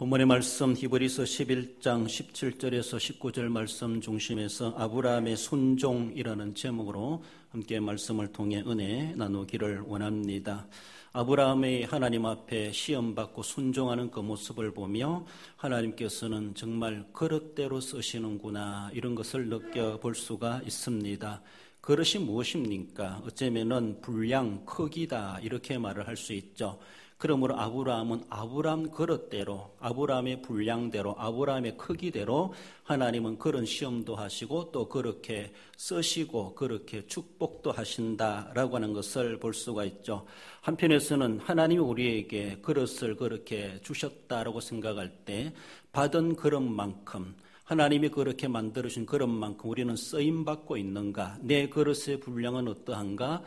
본문의 말씀 히브리서 11장 17절에서 19절 말씀 중심에서 아브라함의 순종이라는 제목으로 함께 말씀을 통해 은혜 나누기를 원합니다. 아브라함의 하나님 앞에 시험받고 순종하는 그 모습을 보며 하나님께서는 정말 그릇대로 쓰시는구나 이런 것을 느껴볼 수가 있습니다. 그릇이 무엇입니까? 어쩌면은 분량, 크기다 이렇게 말을 할 수 있죠. 그러므로 아브라함은 아브라함 그릇대로, 아브라함의 분량대로, 아브라함의 크기대로 하나님은 그런 시험도 하시고 또 그렇게 쓰시고 그렇게 축복도 하신다라고 하는 것을 볼 수가 있죠. 한편에서는 하나님이 우리에게 그릇을 그렇게 주셨다라고 생각할 때 받은 그릇만큼 하나님이 그렇게 만들어주신 그릇만큼 우리는 쓰임받고 있는가? 내 그릇의 분량은 어떠한가?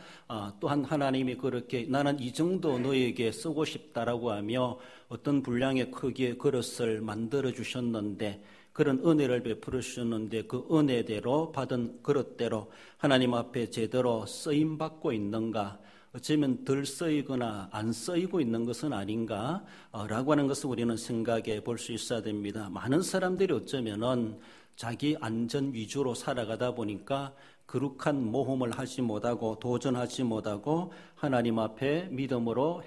또한 하나님이 그렇게 나는 이 정도 너에게 쓰고 싶다라고 하며 어떤 분량의 크기의 그릇을 만들어주셨는데 그런 은혜를 베풀어 주셨는데 그 은혜대로 받은 그릇대로 하나님 앞에 제대로 쓰임받고 있는가? 어쩌면 덜 쓰이거나 안 쓰이고 있는 것은 아닌가 라고 하는 것을 우리는 생각해 볼 수 있어야 됩니다. 많은 사람들이 어쩌면은 자기 안전 위주로 살아가다 보니까 거룩한 모험을 하지 못하고 도전하지 못하고 하나님 앞에 믿음으로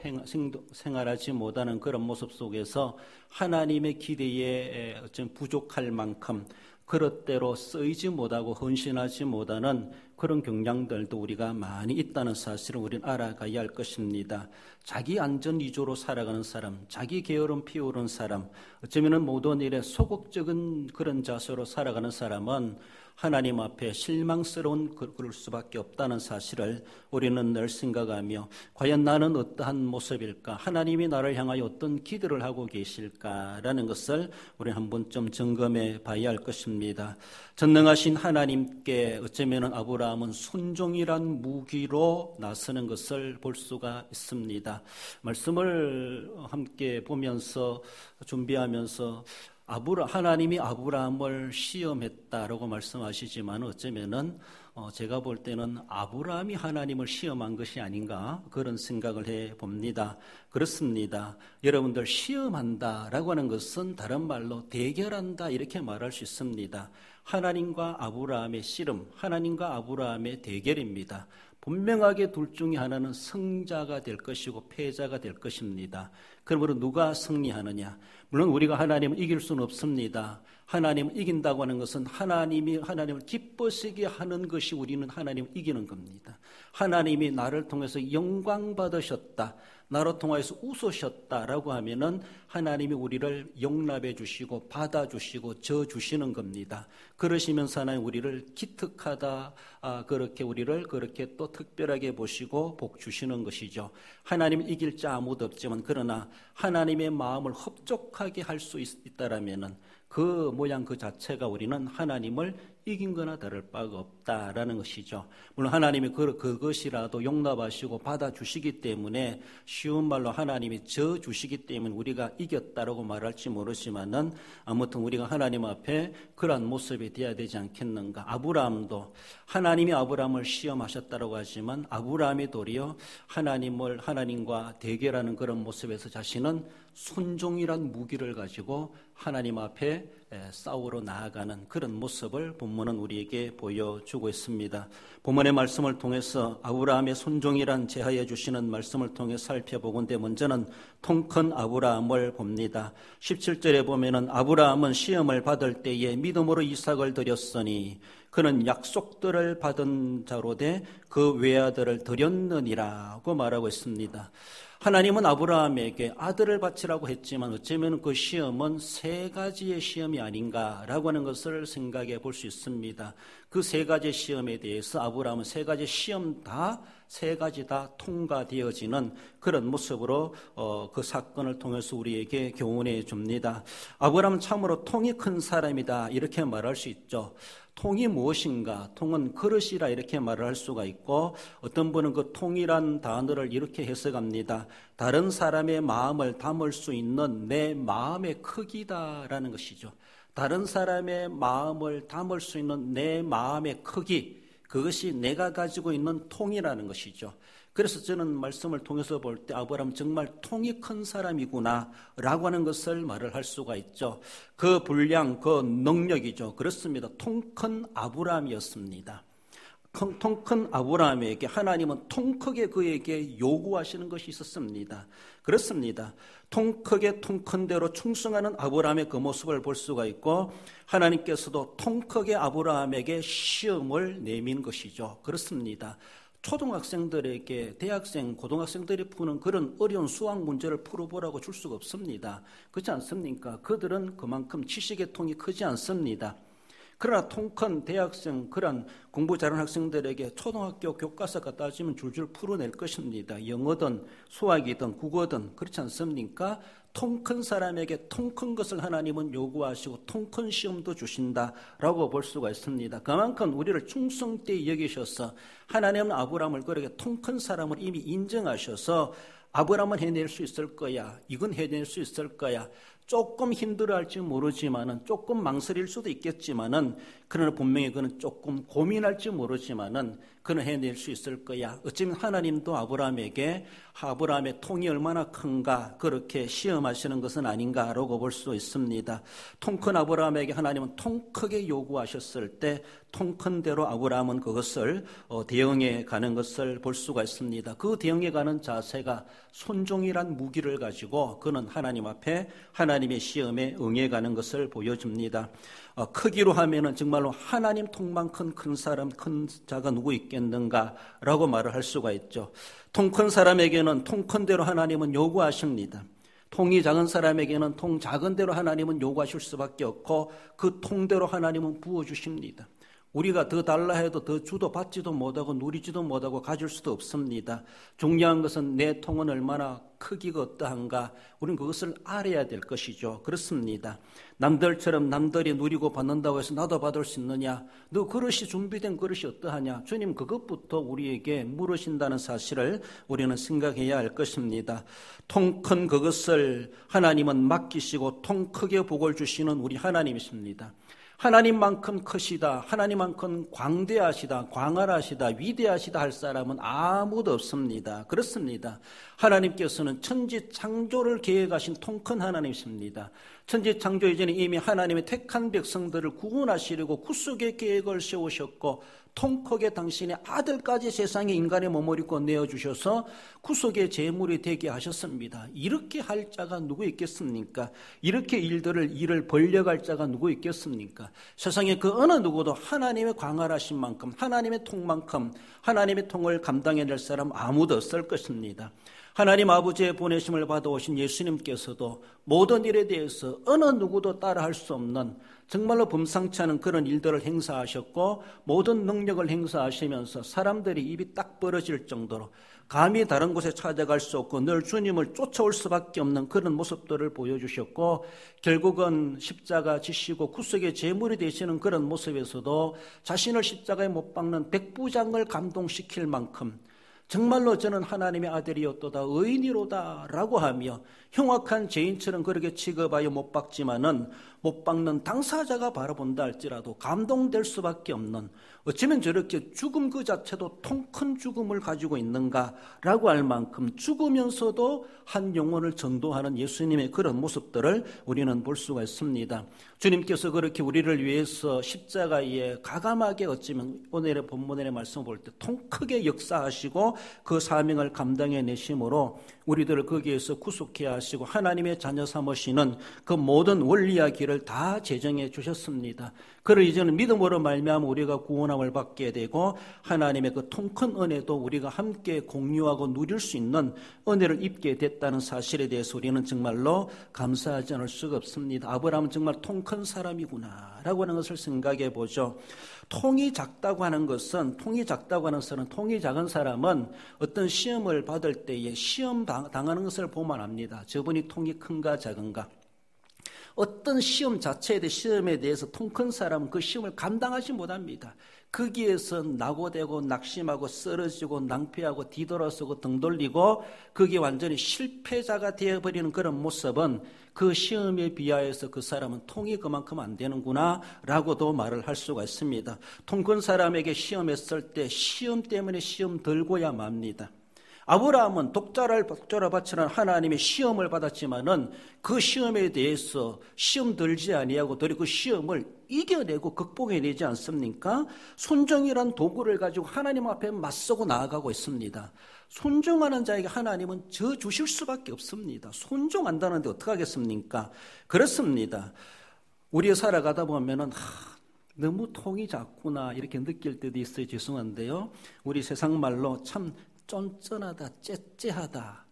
생활하지 못하는 그런 모습 속에서 하나님의 기대에 어쩌면 부족할 만큼 그릇대로 쓰이지 못하고 헌신하지 못하는 그런 경향들도 우리가 많이 있다는 사실을 우리는 알아가야 할 것입니다. 자기 안전 위주로 살아가는 사람, 자기 게으름 피우는 사람, 어쩌면 모든 일에 소극적인 그런 자세로 살아가는 사람은 하나님 앞에 실망스러운 그럴 수밖에 없다는 사실을 우리는 늘 생각하며 과연 나는 어떠한 모습일까? 하나님이 나를 향하여 어떤 기도를 하고 계실까라는 것을 우리 한 번쯤 점검해 봐야 할 것입니다. 전능하신 하나님께 어쩌면 아브라함은 순종이란 무기로 나서는 것을 볼 수가 있습니다. 말씀을 함께 보면서 준비하면서 하나님이 아브라함을 시험했다라고 말씀하시지만 어쩌면은 제가 볼 때는 아브라함이 하나님을 시험한 것이 아닌가 그런 생각을 해봅니다. 그렇습니다. 여러분들 시험한다라고 하는 것은 다른 말로 대결한다 이렇게 말할 수 있습니다. 하나님과 아브라함의 씨름, 하나님과 아브라함의 대결입니다. 분명하게 둘 중에 하나는 승자가 될 것이고 패자가 될 것입니다. 그러므로 누가 승리하느냐? 물론 우리가 하나님을 이길 수는 없습니다. 하나님을 이긴다고 하는 것은 하나님을 기뻐시게 하는 것이 우리는 하나님을 이기는 겁니다. 하나님이 나를 통해서 영광 받으셨다. 나로 통하여서 웃으셨다라고 하면은 하나님이 우리를 용납해 주시고 받아주시고 져주시는 겁니다. 그러시면서 하나님 우리를 기특하다 그렇게 우리를 그렇게 또 특별하게 보시고 복 주시는 것이죠. 하나님을 이길 자 아무도 없지만 그러나 하나님의 마음을 흡족하게 할 수 있다라면은 그 모양 그 자체가 우리는 하나님을 이긴 거나 다를 바가 없다라는 것이죠. 물론 하나님이 그것이라도 용납하시고 받아주시기 때문에 쉬운 말로 하나님이 져주시기 때문에 우리가 이겼다라고 말할지 모르지만은 아무튼 우리가 하나님 앞에 그러한 모습이 되어야 되지 않겠는가. 아브라함도 하나님이 아브라함을 시험하셨다라고 하지만 아브라함이 도리어 하나님과 대결하는 그런 모습에서 자신은 순종이란 무기를 가지고 하나님 앞에 싸우러 나아가는 그런 모습을 본문은 우리에게 보여주고 있습니다. 본문의 말씀을 통해서 아브라함의 순종이란 제하여 주시는 말씀을 통해 살펴보건대 먼저는 통 큰 아브라함을 봅니다. 17절에 보면은 아브라함은 시험을 받을 때에 믿음으로 이삭을 드렸으니 그는 약속들을 받은 자로 돼 그 외아들을 드렸느니라고 말하고 있습니다. 하나님은 아브라함에게 아들을 바치라고 했지만 어쩌면 그 시험은 세 가지의 시험이 아닌가라고 하는 것을 생각해 볼 수 있습니다. 그 세 가지 시험에 대해서 아브라함은 세 가지 다 통과되어지는 그런 모습으로 그 사건을 통해서 우리에게 교훈해 줍니다. 아브라함은 참으로 통이 큰 사람이다 이렇게 말할 수 있죠. 통이 무엇인가? 통은 그릇이라 이렇게 말을 할 수가 있고 어떤 분은 그 통이란 단어를 이렇게 해석합니다. 다른 사람의 마음을 담을 수 있는 내 마음의 크기다라는 것이죠. 다른 사람의 마음을 담을 수 있는 내 마음의 크기, 그것이 내가 가지고 있는 통이라는 것이죠. 그래서 저는 말씀을 통해서 볼 때 아브라함 정말 통이 큰 사람이구나 라고 하는 것을 말을 할 수가 있죠. 그 분량, 그 능력이죠. 그렇습니다. 통 큰 아브라함이었습니다. 통 큰 아브라함에게 하나님은 통 크게 그에게 요구하시는 것이 있었습니다. 그렇습니다. 통 크게 통 큰 대로 충성하는 아브라함의 그 모습을 볼 수가 있고, 하나님께서도 통 크게 아브라함에게 시험을 내민 것이죠. 그렇습니다. 초등학생들에게 대학생, 고등학생들이 푸는 그런 어려운 수학 문제를 풀어보라고 줄 수가 없습니다. 그렇지 않습니까? 그들은 그만큼 지식의 통이 크지 않습니다. 그러나 통 큰 대학생, 그런 공부 잘하는 학생들에게 초등학교 교과서가 따지면 줄줄 풀어낼 것입니다. 영어든 수학이든 국어든 그렇지 않습니까? 통 큰 사람에게 통 큰 것을 하나님은 요구하시고 통 큰 시험도 주신다라고 볼 수가 있습니다. 그만큼 우리를 충성되이 여기셔서 하나님은 아브라함을 그렇게 통 큰 사람을 이미 인정하셔서 아브라함은 해낼 수 있을 거야. 이건 해낼 수 있을 거야. 조금 힘들어할지 모르지만은, 조금 망설일 수도 있겠지만은, 그러나 분명히 그는 조금 고민할지 모르지만은 그는 해낼 수 있을 거야. 어쩌면 하나님도 아브라함에게 아브라함의 통이 얼마나 큰가 그렇게 시험하시는 것은 아닌가라고 볼 수 있습니다. 통 큰 아브라함에게 하나님은 통 크게 요구하셨을 때 통 큰 대로 아브라함은 그것을 대응해 가는 것을 볼 수가 있습니다. 그 대응해 가는 자세가 순종이란 무기를 가지고 그는 하나님 앞에 하나님의 시험에 응해 가는 것을 보여줍니다. 크기로 하면은 정말로 하나님 통만큼 큰 사람, 큰 자가 누구 있겠는가라고 말을 할 수가 있죠. 통 큰 사람에게는 통 큰 대로 하나님은 요구하십니다. 통이 작은 사람에게는 통 작은 대로 하나님은 요구하실 수밖에 없고 그 통대로 하나님은 부어주십니다. 우리가 더 달라 해도 더 주도 받지도 못하고 누리지도 못하고 가질 수도 없습니다. 중요한 것은 내 통은 얼마나 크기가 어떠한가, 우리는 그것을 알아야 될 것이죠. 그렇습니다. 남들처럼 남들이 누리고 받는다고 해서 나도 받을 수 있느냐, 너 그릇이 준비된 그릇이 어떠하냐, 주님 그것부터 우리에게 물으신다는 사실을 우리는 생각해야 할 것입니다. 통 큰 그것을 하나님은 맡기시고 통 크게 복을 주시는 우리 하나님이십니다. 하나님만큼 크시다, 하나님만큼 광대하시다, 광활하시다, 위대하시다 할 사람은 아무도 없습니다. 그렇습니다. 하나님께서는 천지 창조를 계획하신 통 큰 하나님이십니다. 천지 창조 이전에 이미 하나님의 택한 백성들을 구원하시려고 구속의 계획을 세우셨고 통 크게 당신의 아들까지 세상에 인간의 몸을 입고 내어주셔서 구속의 제물이 되게 하셨습니다. 이렇게 할 자가 누구 있겠습니까? 이렇게 일을 벌려갈 자가 누구 있겠습니까? 세상에 그 어느 누구도 하나님의 광활하신 만큼, 하나님의 통만큼, 하나님의 통을 감당해낼 사람 아무도 없을 것입니다. 하나님 아버지의 보내심을 받아오신 예수님께서도 모든 일에 대해서 어느 누구도 따라할 수 없는 정말로 범상치 않은 그런 일들을 행사하셨고 모든 능력을 행사하시면서 사람들이 입이 딱 벌어질 정도로 감히 다른 곳에 찾아갈 수 없고 늘 주님을 쫓아올 수밖에 없는 그런 모습들을 보여주셨고 결국은 십자가 지시고 구속의 제물이 되시는 그런 모습에서도 자신을 십자가에 못 박는 백부장을 감동시킬 만큼 정말로 저는 하나님의 아들이었도다, 의인이로다 라고 하며 흉악한 죄인처럼 그렇게 취급하여 못 박지만은 못 박는 당사자가 바라본다 할지라도 감동될 수밖에 없는, 어쩌면 저렇게 죽음 그 자체도 통 큰 죽음을 가지고 있는가라고 할 만큼 죽으면서도 한 영혼을 전도하는 예수님의 그런 모습들을 우리는 볼 수가 있습니다. 주님께서 그렇게 우리를 위해서 십자가에 가감하게 어쩌면 오늘의 본문의 말씀을 볼 때 통 크게 역사하시고 그 사명을 감당해 내심으로 우리들을 거기에서 구속해 하시고 하나님의 자녀 삼으시는 그 모든 원리와 길을 다 제정해 주셨습니다. 그를 이제는 믿음으로 말미암아 우리가 구원함을 받게 되고 하나님의 그 통 큰 은혜도 우리가 함께 공유하고 누릴 수 있는 은혜를 입게 됐다는 사실에 대해서 우리는 정말로 감사하지 않을 수가 없습니다. 아브라함은 정말 통 큰 사람이구나 라고 하는 것을 생각해 보죠. 통이 작다고 하는 것은, 통이 작은 사람은 어떤 시험을 받을 때에 시험 당하는 것을 보면 압니다. 저분이 통이 큰가 작은가. 어떤 시험에 대해서 통 큰 사람은 그 시험을 감당하지 못합니다. 거기에서 낙오되고 낙심하고 쓰러지고 낭패하고 뒤돌아서고 등 돌리고 그게 완전히 실패자가 되어버리는 그런 모습은 그 시험에 비하여서 그 사람은 통이 그만큼 안 되는구나 라고도 말을 할 수가 있습니다. 통 큰 사람에게 시험했을 때 시험 때문에 시험 들고야 맙니다. 아브라함은 독자를 바치는 하나님의 시험을 받았지만은 그 시험에 대해서 시험 들지 아니하고 도리어 그 시험을 이겨내고 극복해내지 않습니까? 순종이란 도구를 가지고 하나님 앞에 맞서고 나아가고 있습니다. 순종하는 자에게 하나님은 저 주실 수밖에 없습니다. 순종한다는데 어떡하겠습니까? 그렇습니다. 우리가 살아가다 보면은 너무 통이 작구나 이렇게 느낄 때도 있어요. 죄송한데요. 우리 세상 말로 참 쫀쫀하다, 째째하다,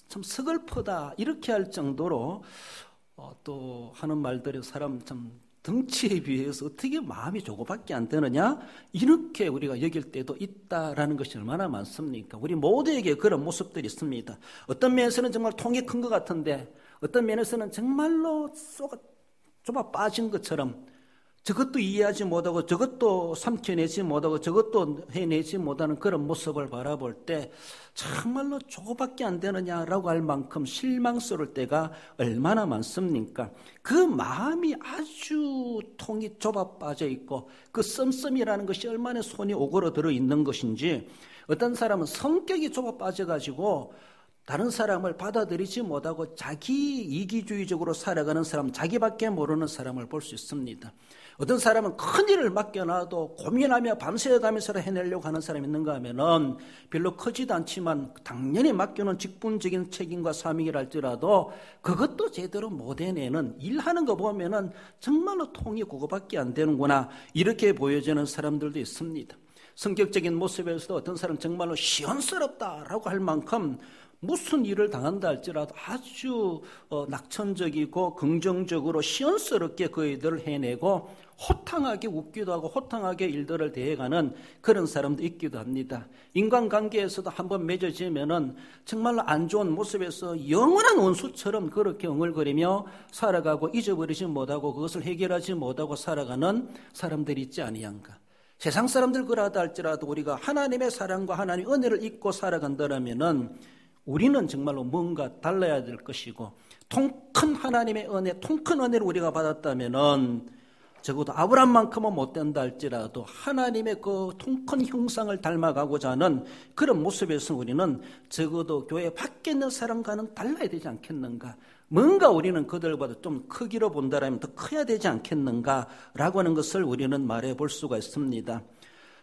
참 서글프다 이렇게 할 정도로 또 하는 말들이 사람 참 덩치에 비해서 어떻게 마음이 조금밖에 안 되느냐 이렇게 우리가 여길 때도 있다라는 것이 얼마나 많습니까? 우리 모두에게 그런 모습들이 있습니다. 어떤 면에서는 정말 통이 큰 것 같은데 어떤 면에서는 정말로 쏙 좁아 빠진 것처럼 저것도 이해하지 못하고 저것도 삼켜내지 못하고 저것도 해내지 못하는 그런 모습을 바라볼 때 정말로 저거밖에 안 되느냐라고 할 만큼 실망스러울 때가 얼마나 많습니까? 그 마음이 아주 통이 좁아 빠져 있고 그 씀씀이라는 것이 얼마나 손이 오그러들어 있는 것인지 어떤 사람은 성격이 좁아 빠져가지고 다른 사람을 받아들이지 못하고 자기 이기주의적으로 살아가는 사람, 자기밖에 모르는 사람을 볼 수 있습니다. 어떤 사람은 큰일을 맡겨놔도 고민하며 밤새가면서 해내려고 하는 사람이 있는가 하면은 별로 크지도 않지만 당연히 맡겨놓은 직분적인 책임과 사명이라 할지라도 그것도 제대로 못 해내는 일하는 거 보면은 정말로 통이 그거밖에 안 되는구나 이렇게 보여지는 사람들도 있습니다. 성격적인 모습에서도 어떤 사람은 정말로 시원스럽다라고 할 만큼 무슨 일을 당한다 할지라도 아주 낙천적이고 긍정적으로 시원스럽게 그 일들을 해내고 호탕하게 웃기도 하고 호탕하게 일들을 대해가는 그런 사람도 있기도 합니다. 인간관계에서도 한번 맺어지면은 정말로 안 좋은 모습에서 영원한 원수처럼 그렇게 엉얼거리며 살아가고 잊어버리지 못하고 그것을 해결하지 못하고 살아가는 사람들이 있지 아니한가. 세상 사람들 그러하다 할지라도 우리가 하나님의 사랑과 하나님의 은혜를 잊고 살아간다면은 우리는 정말로 뭔가 달라야 될 것이고 통큰 하나님의 은혜, 통큰 은혜를 우리가 받았다면은 적어도 아브라함만큼은 못 된다 할지라도 하나님의 그 통큰 형상을 닮아가고자 하는 그런 모습에서 우리는 적어도 교회 밖에 있는 사람과는 달라야 되지 않겠는가? 뭔가 우리는 그들보다 좀 크기로 본다라면 더 커야 되지 않겠는가라고 하는 것을 우리는 말해 볼 수가 있습니다.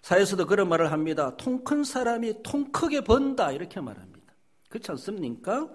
사회에서도 그런 말을 합니다. 통 큰 사람이 통 크게 번다 이렇게 말합니다. 그렇지 않습니까?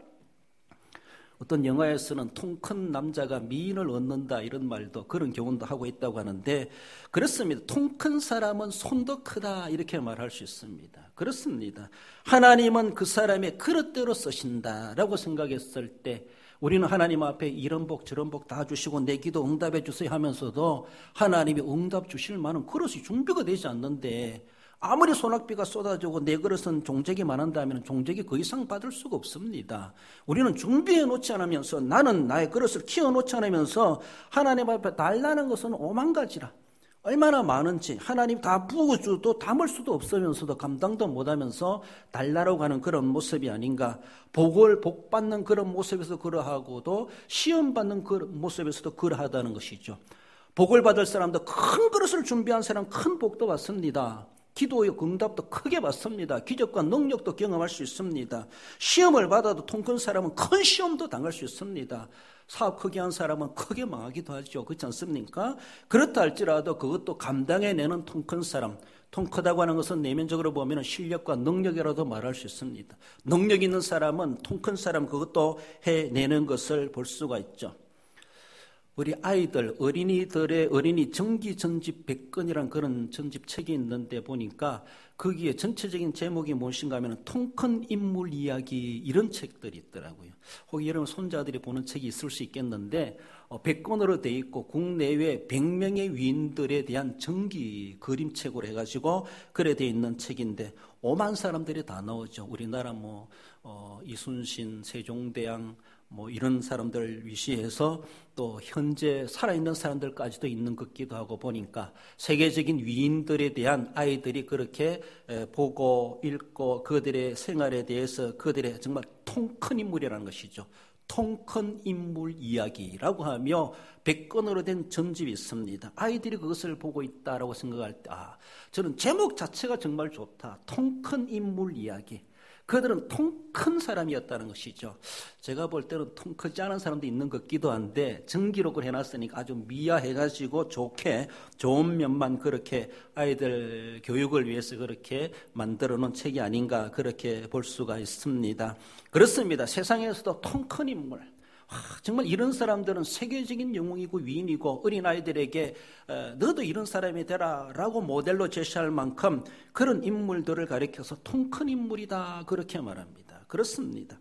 어떤 영화에서는 통 큰 남자가 미인을 얻는다 이런 말도 그런 교훈도 하고 있다고 하는데 그렇습니다. 통 큰 사람은 손도 크다 이렇게 말할 수 있습니다. 그렇습니다. 하나님은 그 사람의 그릇대로 쓰신다라고 생각했을 때 우리는 하나님 앞에 이런 복 저런 복 다 주시고 내 기도 응답해 주세요 하면서도 하나님이 응답 주실 만한 그릇이 준비가 되지 않는데 아무리 소낙비가 쏟아지고 내 그릇은 종적이 많은다면 종적이 그 이상 받을 수가 없습니다. 우리는 준비해 놓지 않으면서 나는 나의 그릇을 키워 놓지 않으면서 하나님 앞에 달라는 것은 오만 가지라. 얼마나 많은지 하나님 다 부어줘도 담을 수도 없으면서도 감당도 못하면서 달라고 하는 그런 모습이 아닌가. 복 받는 그런 모습에서 그러하고도 시험 받는 그런 모습에서도 그러하다는 것이죠. 복을 받을 사람도 큰 그릇을 준비한 사람 큰 복도 받습니다. 기도의 응답도 크게 받습니다. 기적과 능력도 경험할 수 있습니다. 시험을 받아도 통 큰 사람은 큰 시험도 당할 수 있습니다. 사업 크게 한 사람은 크게 망하기도 하죠. 그렇지 않습니까? 그렇다 할지라도 그것도 감당해내는 통 큰 사람, 통 크다고 하는 것은 내면적으로 보면 실력과 능력이라도 말할 수 있습니다. 능력 있는 사람은 통 큰 사람 그것도 해내는 것을 볼 수가 있죠. 우리 아이들, 어린이들의 어린이 정기 전집 100건이라는 그런 전집 책이 있는데 보니까 거기에 전체적인 제목이 무엇인가 하면 통 큰 인물 이야기 이런 책들이 있더라고요. 혹시 여러분 손자들이 보는 책이 있을 수 있겠는데 100건으로 돼 있고 국내외 100명의 위인들에 대한 정기 그림책으로 해가지고 그래 돼 있는 책인데 오만 사람들이 다 나오죠. 우리나라 이순신, 세종대왕 이런 사람들 위시해서 또 현재 살아있는 사람들까지도 있는 것 같기도 하고 보니까 세계적인 위인들에 대한 아이들이 그렇게 보고 읽고 그들의 생활에 대해서 그들의 정말 통 큰 인물이라는 것이죠. 통 큰 인물 이야기라고 하며 100건으로 된 전집이 있습니다. 아이들이 그것을 보고 있다라고 생각할 때 저는 제목 자체가 정말 좋다. 통 큰 인물 이야기. 그들은 통 큰 사람이었다는 것이죠. 제가 볼 때는 통 크지 않은 사람도 있는 것 같기도 한데 정기록을 해놨으니까 아주 미화해가지고 좋은 면만 그렇게 아이들 교육을 위해서 그렇게 만들어 놓은 책이 아닌가 그렇게 볼 수가 있습니다. 그렇습니다. 세상에서도 통 큰 인물, 정말 이런 사람들은 세계적인 영웅이고 위인이고 어린아이들에게 너도 이런 사람이 되라 라고 모델로 제시할 만큼 그런 인물들을 가리켜서 통 큰 인물이다 그렇게 말합니다. 그렇습니다.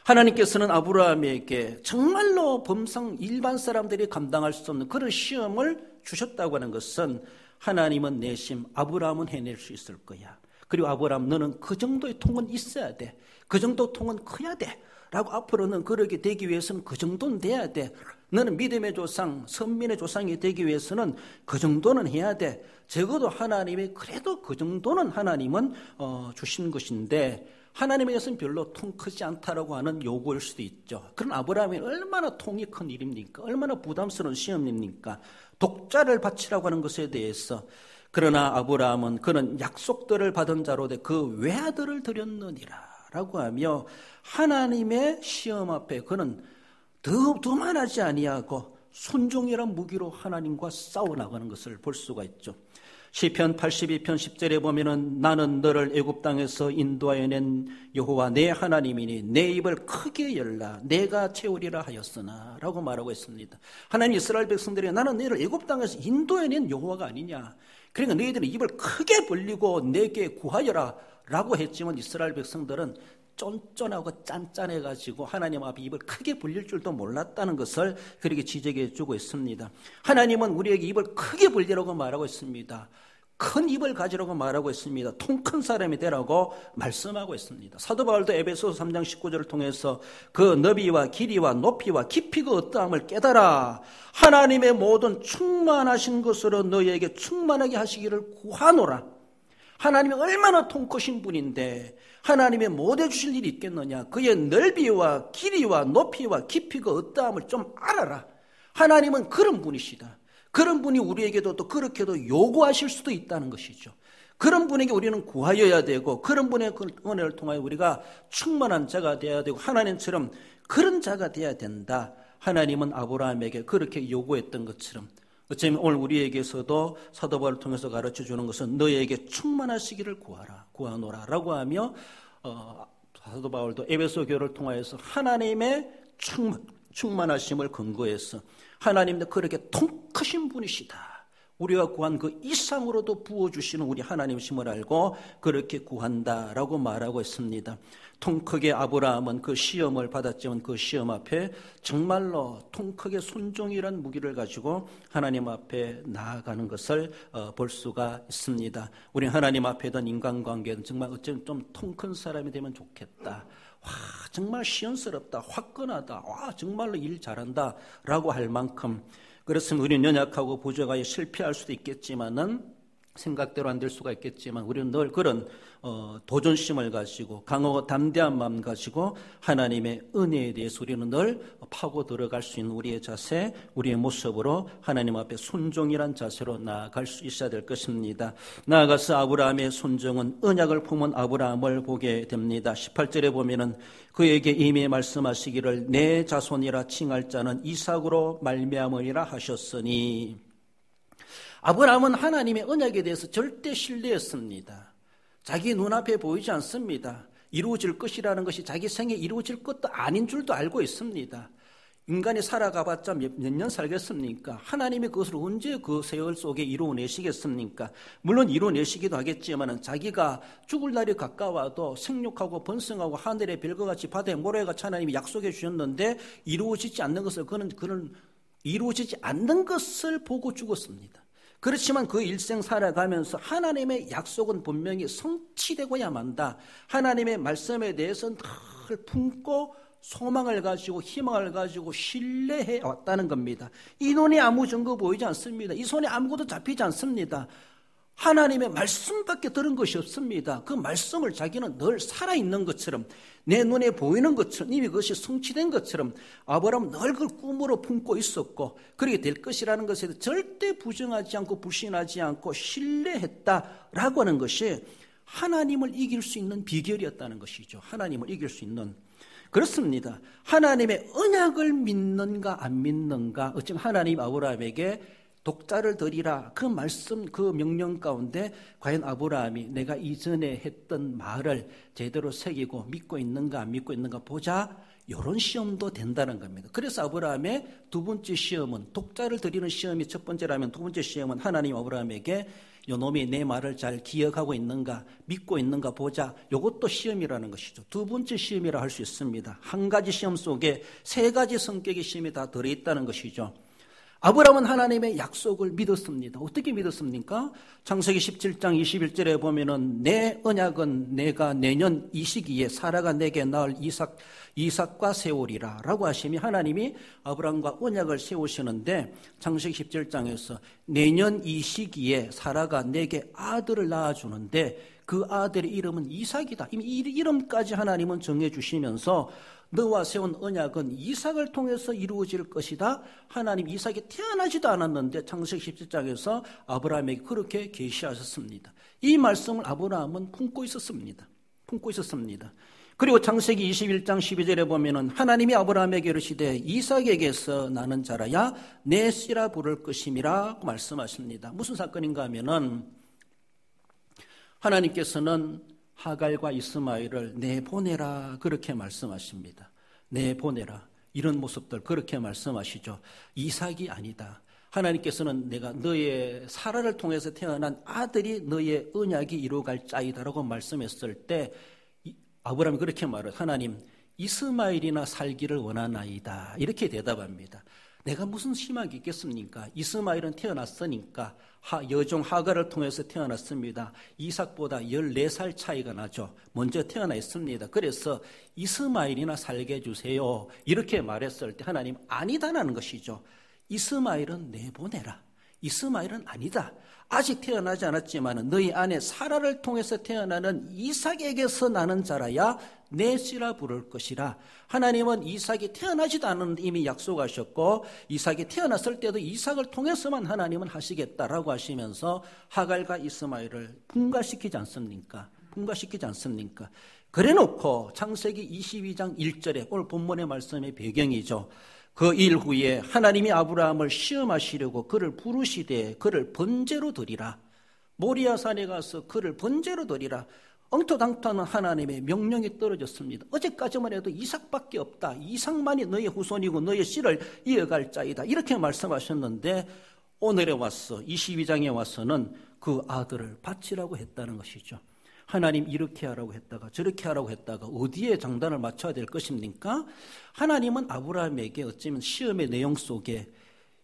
하나님께서는 아브라함에게 정말로 범상 일반 사람들이 감당할 수 없는 그런 시험을 주셨다고 하는 것은 하나님은 내심 아브라함은 해낼 수 있을 거야. 그리고 아브라함 너는 그 정도의 통은 있어야 돼. 그 정도 통은 커야 돼. 라고 앞으로는 그러게 되기 위해서는 그 정도는 돼야 돼. 너는 믿음의 조상, 선민의 조상이 되기 위해서는 그 정도는 해야 돼. 적어도 하나님이 그래도 그 정도는 하나님은 주신 것인데 하나님에게서는 별로 통 크지 않다라고 하는 요구일 수도 있죠. 그런 아브라함이 얼마나 통이 큰 일입니까? 얼마나 부담스러운 시험입니까? 독자를 바치라고 하는 것에 대해서. 그러나 아브라함은 그는 약속들을 받은 자로 돼 그 외아들을 드렸느니라 라고 하며 하나님의 시험 앞에 그는 두만하지 아니하고 순종이란 무기로 하나님과 싸워나가는 것을 볼 수가 있죠. 시편 82편 10절에 보면은 나는 너를 애굽 땅에서 인도하여 낸 여호와 내 하나님이니 내 입을 크게 열라 내가 채우리라 하였으나 라고 말하고 있습니다. 하나님 이스라엘 백성들이 나는 너를 애굽 땅에서 인도해 낸 여호와가 아니냐, 그러니까 너희들은 입을 크게 벌리고 내게 구하여라 라고 했지만 이스라엘 백성들은 쫀쫀하고 짠짠해가지고 하나님 앞에 입을 크게 벌릴 줄도 몰랐다는 것을 그렇게 지적해 주고 있습니다. 하나님은 우리에게 입을 크게 벌리라고 말하고 있습니다. 큰 입을 가지라고 말하고 있습니다. 통 큰 사람이 되라고 말씀하고 있습니다. 사도 바울도 에베소서 3장 19절을 통해서 그 너비와 길이와 높이와 깊이가 어떠함을 깨달아 하나님의 모든 충만하신 것으로 너희에게 충만하게 하시기를 구하노라. 하나님이 얼마나 통 크신 분인데 하나님의 못 해주실 일이 있겠느냐. 그의 넓이와 길이와 높이와 깊이가 어떠함을 좀 알아라. 하나님은 그런 분이시다. 그런 분이 우리에게도 또 그렇게도 요구하실 수도 있다는 것이죠. 그런 분에게 우리는 구하여야 되고 그런 분의 그 은혜를 통하여 우리가 충만한 자가 되어야 되고 하나님처럼 그런 자가 되어야 된다. 하나님은 아브라함에게 그렇게 요구했던 것처럼 어쩌면 오늘 우리에게서도 사도 바울을 통해서 가르쳐주는 것은 너희에게 충만하시기를 구하노라 라고 하며 사도 바울도 에베소 교회를 통하여서 하나님의 충만하심을 근거해서 하나님도 그렇게 통 크신 분이시다. 우리가 구한 그 이상으로도 부어주시는 우리 하나님이심을 알고 그렇게 구한다라고 말하고 있습니다. 통 크게 아브라함은 그 시험을 받았지만 그 시험 앞에 정말로 통 크게 순종이란 무기를 가지고 하나님 앞에 나아가는 것을 볼 수가 있습니다. 우리 하나님 앞에든 인간관계는 정말 어쩌면 좀 통 큰 사람이 되면 좋겠다. 와, 정말 시원스럽다, 화끈하다, 와, 정말로 일 잘한다 라고 할 만큼, 그렇으면 우리는 연약하고 부족하여 실패할 수도 있겠지만은 생각대로 안 될 수가 있겠지만 우리는 늘 그런 도전심을 가지고 강하고 담대한 마음 가지고 하나님의 은혜에 대해서 우리는 늘 파고 들어갈 수 있는 우리의 자세, 우리의 모습으로 하나님 앞에 순종이란 자세로 나아갈 수 있어야 될 것입니다. 나아가서 아브라함의 순종은 언약을 품은 아브라함을 보게 됩니다. 18절에 보면은 그에게 이미 말씀하시기를 내 자손이라 칭할 자는 이삭으로 말미암으리라 하셨으니, 아브라함은 하나님의 언약에 대해서 절대 신뢰했습니다. 자기 눈앞에 보이지 않습니다. 이루어질 것이라는 것이 자기 생에 이루어질 것도 아닌 줄도 알고 있습니다. 인간이 살아가봤자 몇 년 살겠습니까? 하나님이 그것을 언제 그 세월 속에 이루어내시겠습니까? 물론 이루어내시기도 하겠지만 자기가 죽을 날이 가까워도 생육하고 번성하고 하늘의 별과 같이 바다의 모래같이 하나님이 약속해 주셨는데 이루어지지 않는 것을 그는 이루어지지 않는 것을 보고 죽었습니다. 그렇지만 그 일생 살아가면서 하나님의 약속은 분명히 성취되고야 만다. 하나님의 말씀에 대해서는 늘 품고 소망을 가지고 희망을 가지고 신뢰해 왔다는 겁니다. 이 눈에 아무 증거 보이지 않습니다. 이 손에 아무것도 잡히지 않습니다. 하나님의 말씀밖에 들은 것이 없습니다. 그 말씀을 자기는 늘 살아있는 것처럼, 내 눈에 보이는 것처럼, 이미 그것이 성취된 것처럼 아브라함은 늘 그걸 꿈으로 품고 있었고 그렇게 될 것이라는 것에 대해서 절대 부정하지 않고 불신하지 않고 신뢰했다라고 하는 것이 하나님을 이길 수 있는 비결이었다는 것이죠. 하나님을 이길 수 있는. 그렇습니다. 하나님의 언약을 믿는가 안 믿는가. 어쩌면 하나님 아브라함에게 독자를 드리라 그 말씀 그 명령 가운데 과연 아브라함이 내가 이전에 했던 말을 제대로 새기고 믿고 있는가 안 믿고 있는가 보자, 이런 시험도 된다는 겁니다. 그래서 아브라함의 두 번째 시험은, 독자를 드리는 시험이 첫 번째라면 두 번째 시험은 하나님 아브라함에게 요놈이 내 말을 잘 기억하고 있는가 믿고 있는가 보자, 이것도 시험이라는 것이죠. 두 번째 시험이라 할 수 있습니다. 한 가지 시험 속에 세 가지 성격의 시험이 다 들어있다는 것이죠. 아브라함은 하나님의 약속을 믿었습니다. 어떻게 믿었습니까? 창세기 17장 21절에 보면은 내 언약은 내가 내년 이 시기에 사라가 내게 낳을 이삭과 세우리라 라고 하시며 하나님이 아브라함과 언약을 세우시는데 창세기 17장에서 내년 이 시기에 사라가 내게 아들을 낳아주는데 그 아들의 이름은 이삭이다. 이미 이 이름까지 하나님은 정해주시면서 너와 세운 언약은 이삭을 통해서 이루어질 것이다. 하나님 이삭이 태어나지도 않았는데 창세기 17장에서 아브라함에게 그렇게 계시하셨습니다. 이 말씀을 아브라함은 품고 있었습니다. 그리고 창세기 21장 12절에 보면은 하나님이 아브라함에게 이르시되 이삭에게서 나는 자라야 내 씨라 부를 것임이라고 말씀하십니다. 무슨 사건인가 하면은 하나님께서는 하갈과 이스마엘을 내보내라 그렇게 말씀하십니다. 내보내라. 이런 모습들 그렇게 말씀하시죠. 이삭이 아니다. 하나님께서는 내가 너의 사라를 통해서 태어난 아들이 너의 언약이 이루어갈 자이다라고 말씀했을 때 아브라함이 그렇게 말해요. 하나님 이스마엘이나 살기를 원하나이다. 이렇게 대답합니다. 내가 무슨 희망이 있겠습니까? 이스마엘은 태어났으니까 여종 하갈을 통해서 태어났습니다. 이삭보다 14살 차이가 나죠. 먼저 태어나 있습니다. 그래서 이스마엘이나 살게 해주세요. 이렇게 말했을 때 하나님 아니다라는 것이죠. 이스마엘은 내보내라. 이스마엘은 아니다. 아직 태어나지 않았지만 너희 아내 사라를 통해서 태어나는 이삭에게서 나는 자라야 내 씨라 부를 것이라. 하나님은 이삭이 태어나지도 않았는데 이미 약속하셨고 이삭이 태어났을 때도 이삭을 통해서만 하나님은 하시겠다라고 하시면서 하갈과 이스마엘을 분가시키지 않습니까? 그래놓고 창세기 22장 1절에 오늘 본문의 말씀의 배경이죠. 그 일 후에 하나님이 아브라함을 시험하시려고 그를 부르시되 그를 번제로 드리라. 모리아산에 가서 그를 번제로 드리라. 엉터당터는 하나님의 명령이 떨어졌습니다. 어제까지만 해도 이삭밖에 없다. 이삭만이 너의 후손이고 너의 씨를 이어갈 자이다. 이렇게 말씀하셨는데 오늘에 와서 22장에 와서는 그 아들을 바치라고 했다는 것이죠. 하나님 이렇게 하라고 했다가 저렇게 하라고 했다가 어디에 장단을 맞춰야 될 것입니까? 하나님은 아브라함에게 어쩌면 시험의 내용 속에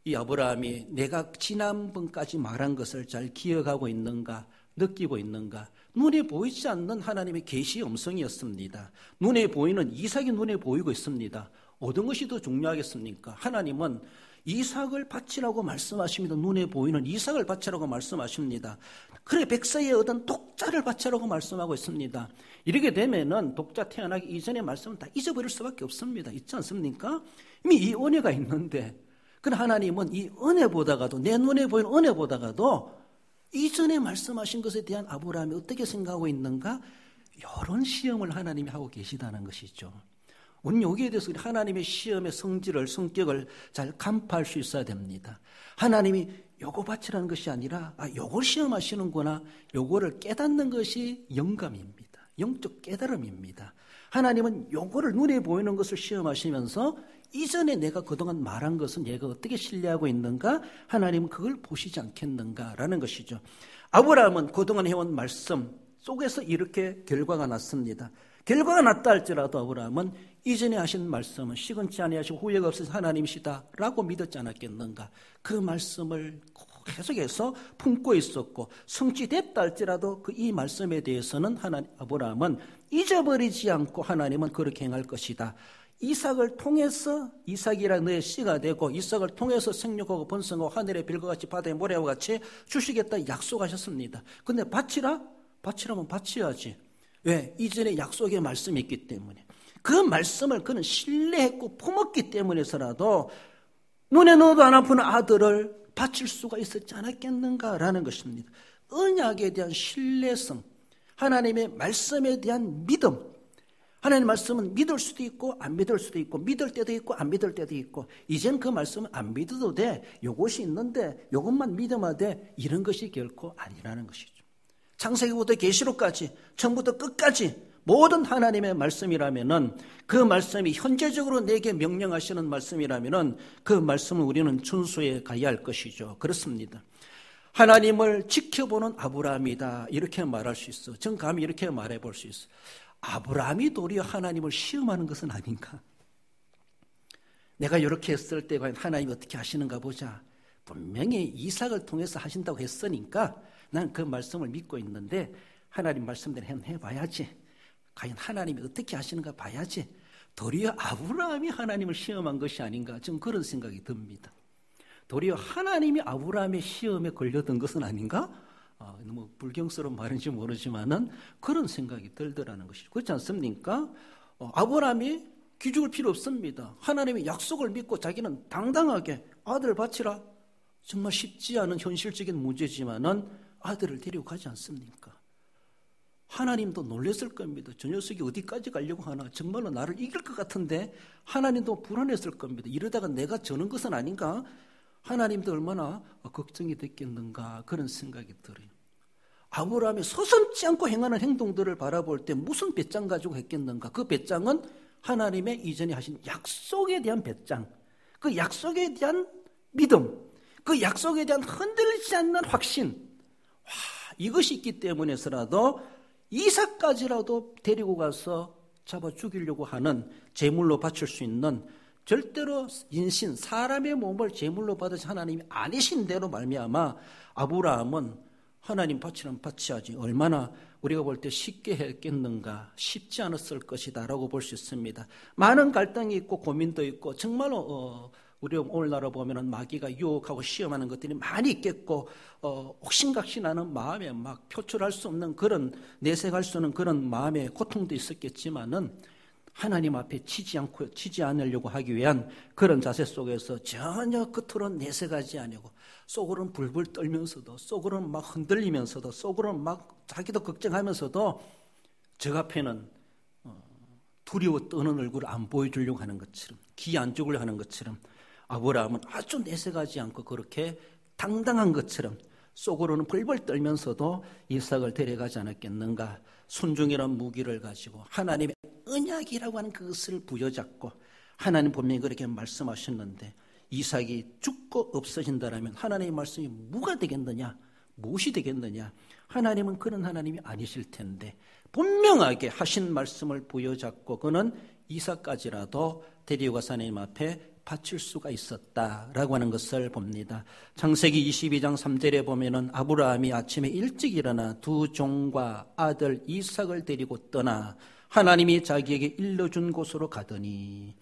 이 아브라함이 내가 지난번까지 말한 것을 잘 기억하고 있는가, 느끼고 있는가, 눈에 보이지 않는 하나님의 계시의 음성이었습니다. 눈에 보이는 이삭이 눈에 보이고 있습니다. 어떤 것이 더 중요하겠습니까? 하나님은 이삭을 바치라고 말씀하십니다. 눈에 보이는 이삭을 바치라고 말씀하십니다. 그래 백세에 얻은 독자를 바치라고 말씀하고 있습니다. 이렇게 되면은 독자 태어나기 이전의 말씀은 다 잊어버릴 수밖에 없습니다. 있지 않습니까? 이미 이 은혜가 있는데, 그러나 하나님은 이 은혜보다가도 내 눈에 보이는 은혜보다가도 이전에 말씀하신 것에 대한 아브라함이 어떻게 생각하고 있는가? 이런 시험을 하나님이 하고 계시다는 것이죠. 우리는 여기에 대해서 하나님의 시험의 성격을 잘 간파할 수 있어야 됩니다. 하나님이 요거 바치라는 것이 아니라 요걸 시험하시는구나. 요거를 깨닫는 것이 영감입니다. 영적 깨달음입니다. 하나님은 요거를 눈에 보이는 것을 시험하시면서 이전에 내가 그동안 말한 것은 얘가 어떻게 신뢰하고 있는가? 하나님은 그걸 보시지 않겠는가라는 것이죠. 아브라함은 그동안 해온 말씀 속에서 이렇게 결과가 났습니다. 결과가 났다 할지라도 아브라함은 이전에 하신 말씀은 시건치 아니하시고 후회가 없으신 하나님이시다라고 믿었지 않았겠는가. 그 말씀을 계속해서 품고 있었고 성취됐다 할지라도 이 말씀에 대해서는 아브라함은 잊어버리지 않고 하나님은 그렇게 행할 것이다. 이삭을 통해서 이삭이라 너의 씨가 되고 이삭을 통해서 생육하고 번성하고 하늘의 별과 같이 바다의 모래와 같이 주시겠다 약속하셨습니다. 근데 바치라면 바쳐야지. 왜? 이전에 약속의 말씀이 있기 때문에. 그 말씀을 그는 신뢰했고 품었기 때문에서라도 눈에 넣어도 안 아픈 아들을 바칠 수가 있었지 않았겠는가라는 것입니다. 언약에 대한 신뢰성. 하나님의 말씀에 대한 믿음. 하나님의 말씀은 믿을 수도 있고 안 믿을 수도 있고 믿을 때도 있고 안 믿을 때도 있고 이젠 그 말씀은 안 믿어도 돼. 요것이 있는데 요것만 믿으면 돼. 이런 것이 결코 아니라는 것이죠. 창세기부터 계시록까지 처음부터 끝까지 모든 하나님의 말씀이라면은 그 말씀이 현재적으로 내게 명령하시는 말씀이라면은 그 말씀을 우리는 준수해 가야 할 것이죠. 그렇습니다. 하나님을 지켜보는 아브라함이다. 이렇게 말할 수 있어. 전 감히 이렇게 말해 볼 수 있어. 아브라함이 도리어 하나님을 시험하는 것은 아닌가? 내가 이렇게 했을 때 과연 하나님이 어떻게 하시는가 보자. 분명히 이삭을 통해서 하신다고 했으니까 난 그 말씀을 믿고 있는데 하나님 말씀대로 해봐야지. 과연 하나님이 어떻게 하시는가 봐야지. 도리어 아브라함이 하나님을 시험한 것이 아닌가. 좀 그런 생각이 듭니다. 도리어 하나님이 아브라함의 시험에 걸려든 것은 아닌가? 너무 불경스러운 말인지 모르지만은 그런 생각이 들더라는 것이죠. 그렇지 않습니까? 아브라함이 기죽을 필요 없습니다. 하나님의 약속을 믿고 자기는 당당하게 아들 바치라. 정말 쉽지 않은 현실적인 문제지만은 아들을 데리고 가지 않습니까? 하나님도 놀랐을 겁니다. 저 녀석이 어디까지 가려고 하나? 정말로 나를 이길 것 같은데 하나님도 불안했을 겁니다. 이러다가 내가 저는 것은 아닌가? 하나님도 얼마나 걱정이 됐겠는가 그런 생각이 들어요. 아브라함이 서슴지 않고 행하는 행동들을 바라볼 때 무슨 배짱 가지고 했겠는가? 그 배짱은 하나님의 이전에 하신 약속에 대한 배짱, 그 약속에 대한 믿음, 그 약속에 대한 흔들리지 않는 확신. 이것이 있기 때문에서라도 이삭까지라도 데리고 가서 잡아 죽이려고 하는 제물로 바칠 수 있는 절대로 인신, 사람의 몸을 제물로 받으신 하나님이 아니신 대로 말미암아 아브라함은 하나님 바치면 바치야지 얼마나 우리가 볼 때 쉽게 했겠는가, 쉽지 않았을 것이다 라고 볼 수 있습니다. 많은 갈등이 있고 고민도 있고 정말로 우리 오늘날로 보면은 마귀가 유혹하고 시험하는 것들이 많이 있겠고 옥신각신하는 마음에 막 표출할 수 없는 그런 내색할 수 없는 그런 마음의 고통도 있었겠지만은 하나님 앞에 치지 않으려고 하기 위한 그런 자세 속에서 전혀 겉으로는 내색하지 않고 속으로는 불불 떨면서도 속으로는 막 흔들리면서도 속으로는 막 자기도 걱정하면서도 저 앞에는 두려워 떠는 얼굴을 안 보여주려고 하는 것처럼 기 안 죽으려고 하는 것처럼 아브라함은 아주 내색하지 않고 그렇게 당당한 것처럼 속으로는 벌벌 떨면서도 이삭을 데려가지 않았겠는가. 순종이라는 무기를 가지고 하나님의 언약이라고 하는 그것을 부여잡고 하나님 분명히 그렇게 말씀하셨는데 이삭이 죽고 없어진다라면 하나님의 말씀이 뭐가 되겠느냐, 무엇이 되겠느냐. 하나님은 그런 하나님이 아니실 텐데 분명하게 하신 말씀을 부여잡고 그는 이삭까지라도 데려가서 하나님 앞에 바칠 수가 있었다라고 하는 것을 봅니다. 창세기 22장 3절에 보면은 아브라함이 아침에 일찍 일어나 두 종과 아들 이삭을 데리고 떠나 하나님이 자기에게 일러준 곳으로 가더니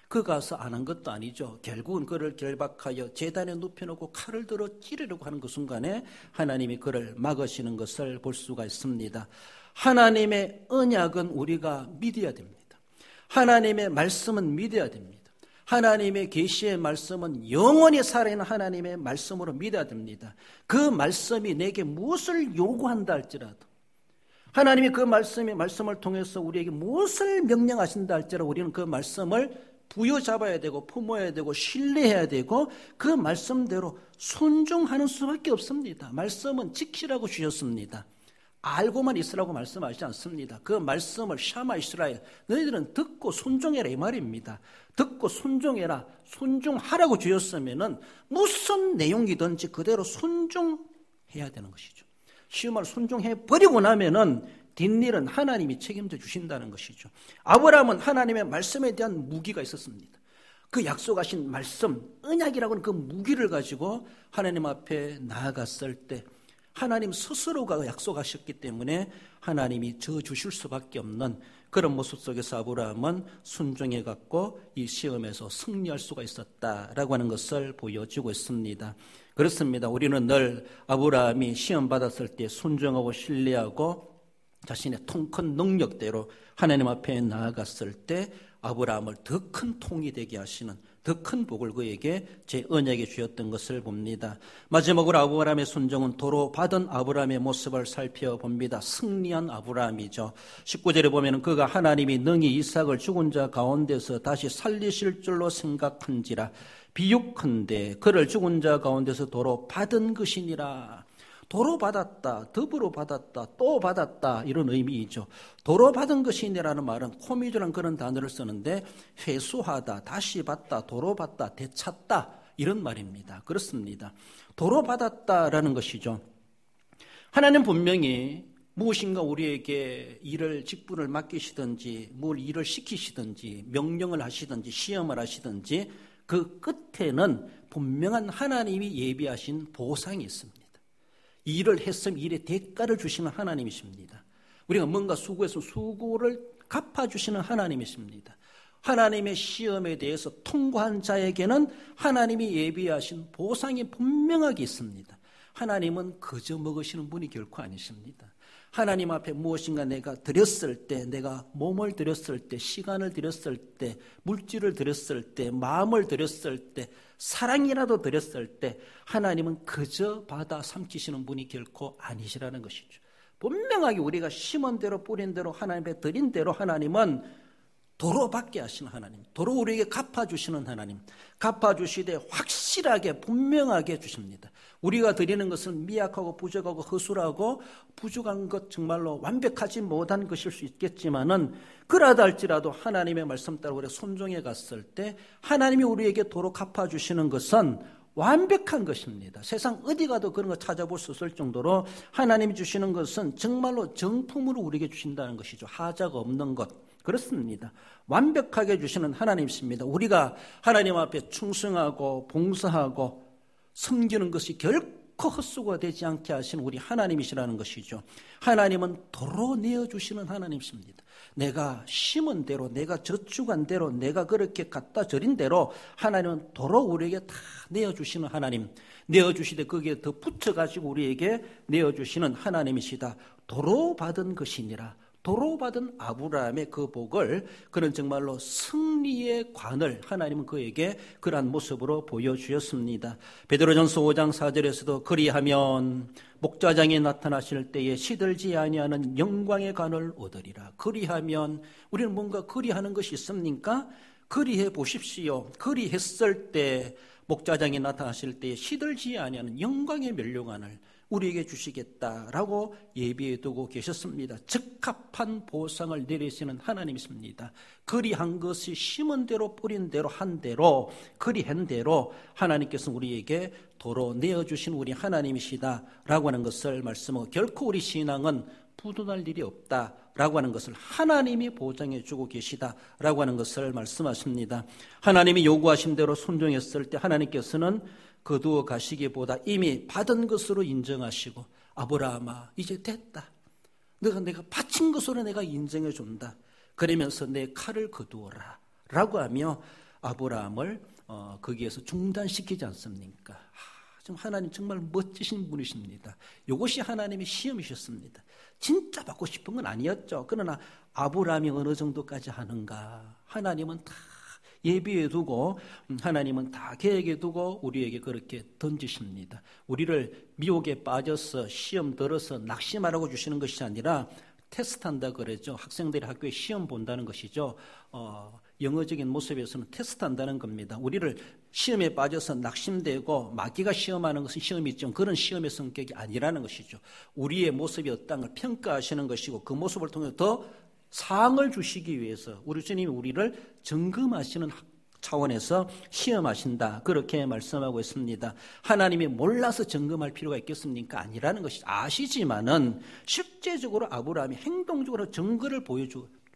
그 가서 안 한 것도 아니죠. 결국은 그를 결박하여 제단에 눕혀놓고 칼을 들어 찌르려고 하는 그 순간에 하나님이 그를 막으시는 것을 볼 수가 있습니다. 하나님의 언약은 우리가 믿어야 됩니다. 하나님의 말씀은 믿어야 됩니다. 하나님의 계시의 말씀은 영원히 살아있는 하나님의 말씀으로 믿어야 됩니다. 그 말씀이 내게 무엇을 요구한다 할지라도 하나님이 그 말씀을 통해서 우리에게 무엇을 명령하신다 할지라도 우리는 그 말씀을 부여잡아야 되고 품어야 되고 신뢰해야 되고 그 말씀대로 순종하는 수밖에 없습니다. 말씀은 지키라고 주셨습니다. 알고만 있으라고 말씀하시지 않습니다. 그 말씀을 샤마 이스라엘 너희들은 듣고 순종해라 이 말입니다. 듣고 순종해라, 순종하라고 주셨으면은 무슨 내용이든지 그대로 순종해야 되는 것이죠. 시험을 순종해 버리고 나면은 뒷일은 하나님이 책임져 주신다는 것이죠. 아브라함은 하나님의 말씀에 대한 무기가 있었습니다. 그 약속하신 말씀, 언약이라고 하는 그 무기를 가지고 하나님 앞에 나아갔을 때 하나님 스스로가 약속하셨기 때문에 하나님이 져 주실 수밖에 없는 그런 모습 속에서 아브라함은 순종해 갖고 이 시험에서 승리할 수가 있었다라고 하는 것을 보여주고 있습니다. 그렇습니다. 우리는 늘 아브라함이 시험 받았을 때 순종하고 신뢰하고 자신의 통 큰 능력대로 하나님 앞에 나아갔을 때 아브라함을 더 큰 통이 되게 하시는 더 큰 복을 그에게 제 언약에 주었던 것을 봅니다. 마지막으로 아브라함의 순종은 도로 받은 아브라함의 모습을 살펴봅니다. 승리한 아브라함이죠. 19절에 보면 그가 하나님이 능히 이삭을 죽은 자 가운데서 다시 살리실 줄로 생각한지라 비유컨대 그를 죽은 자 가운데서 도로 받은 것이니라. 도로 받았다, 더불어 받았다, 또 받았다 이런 의미이죠. 도로 받은 것이니라는 말은 코미주라는 그런 단어를 쓰는데 회수하다, 다시 받다, 도로 받다, 되찾다 이런 말입니다. 그렇습니다. 도로 받았다라는 것이죠. 하나님 분명히 무엇인가 우리에게 일을 직분을 맡기시든지 뭘 일을 시키시든지 명령을 하시든지 시험을 하시든지 그 끝에는 분명한 하나님이 예비하신 보상이 있습니다. 일을 했으면 일의 대가를 주시는 하나님이십니다. 우리가 뭔가 수고해서 수고를 갚아주시는 하나님이십니다. 하나님의 시험에 대해서 통과한 자에게는 하나님이 예비하신 보상이 분명하게 있습니다. 하나님은 거저 먹으시는 분이 결코 아니십니다. 하나님 앞에 무엇인가 내가 드렸을 때, 내가 몸을 드렸을 때, 시간을 드렸을 때, 물질을 드렸을 때, 마음을 드렸을 때, 사랑이라도 드렸을 때 하나님은 그저 받아 삼키시는 분이 결코 아니시라는 것이죠. 분명하게 우리가 심은 대로 뿌린 대로 하나님께 드린 대로 하나님은 도로 받게 하시는 하나님, 도로 우리에게 갚아주시는 하나님, 갚아주시되 확실하게 분명하게 주십니다. 우리가 드리는 것은 미약하고 부족하고 허술하고 부족한 것 정말로 완벽하지 못한 것일 수 있겠지만은 그러다 할지라도 하나님의 말씀 따라 우리가 순종해 갔을 때 하나님이 우리에게 도로 갚아주시는 것은 완벽한 것입니다. 세상 어디 가도 그런 거 찾아볼 수 있을 정도로 하나님이 주시는 것은 정말로 정품으로 우리에게 주신다는 것이죠. 하자가 없는 것. 그렇습니다. 완벽하게 주시는 하나님이십니다. 우리가 하나님 앞에 충성하고 봉사하고 섬기는 것이 결코 헛수고가 되지 않게 하시는 우리 하나님이시라는 것이죠. 하나님은 도로 내어주시는 하나님이십니다. 내가 심은 대로, 내가 저축한 대로, 내가 그렇게 갖다 드린 대로 하나님은 도로 우리에게 다 내어주시는 하나님, 내어주시되 거기에 더 붙여가지고 우리에게 내어주시는 하나님이시다. 도로 받은 것이니라. 도로 받은 아브라함의 그 복을 그는 정말로 승리의 관을 하나님은 그에게 그러한 모습으로 보여주셨습니다. 베드로전서 5장 4절에서도 그리하면 목자장이 나타나실 때에 시들지 아니하는 영광의 관을 얻으리라. 그리하면 우리는 뭔가 그리하는 것이 있습니까? 그리해 보십시오. 그리했을 때 목자장이 나타나실 때에 시들지 아니하는 영광의 면류관을 우리에게 주시겠다라고 예비해 두고 계셨습니다. 적합한 보상을 내리시는 하나님이십니다. 그리한 것이 심은 대로 뿌린 대로 한 대로 그리한 대로 하나님께서 우리에게 도로 내어주신 우리 하나님이시다라고 하는 것을 말씀하고 결코 우리 신앙은 부도날 일이 없다라고 하는 것을 하나님이 보장해 주고 계시다라고 하는 것을 말씀하십니다. 하나님이 요구하신 대로 순종했을 때 하나님께서는 거두어 가시기보다 이미 받은 것으로 인정하시고 아브라함아 이제 됐다. 내가 바친 것으로 내가 인정해 준다. 그러면서 내 칼을 거두어라 라고 하며 아브라함을 거기에서 중단시키지 않습니까? 좀 하나님 정말 멋지신 분이십니다. 이것이 하나님의 시험이셨습니다. 진짜 받고 싶은 건 아니었죠. 그러나 아브라함이 어느 정도까지 하는가 하나님은 다 예비해 두고 하나님은 다 계획해 두고 우리에게 그렇게 던지십니다. 우리를 미혹에 빠져서 시험 들어서 낙심하라고 주시는 것이 아니라 테스트한다 그러죠. 학생들이 학교에 시험 본다는 것이죠. 영어적인 모습에서는 테스트한다는 겁니다. 우리를 시험에 빠져서 낙심되고 마귀가 시험하는 것은 시험이죠. 그런 시험의 성격이 아니라는 것이죠. 우리의 모습이 어떤 걸 평가하시는 것이고 그 모습을 통해 더 상을 주시기 위해서 우리 주님이 우리를 점검하시는 차원에서 시험하신다. 그렇게 말씀하고 있습니다. 하나님이 몰라서 점검할 필요가 있겠습니까? 아니라는 것이 아시지만은 실제적으로 아브라함이 행동적으로 증거를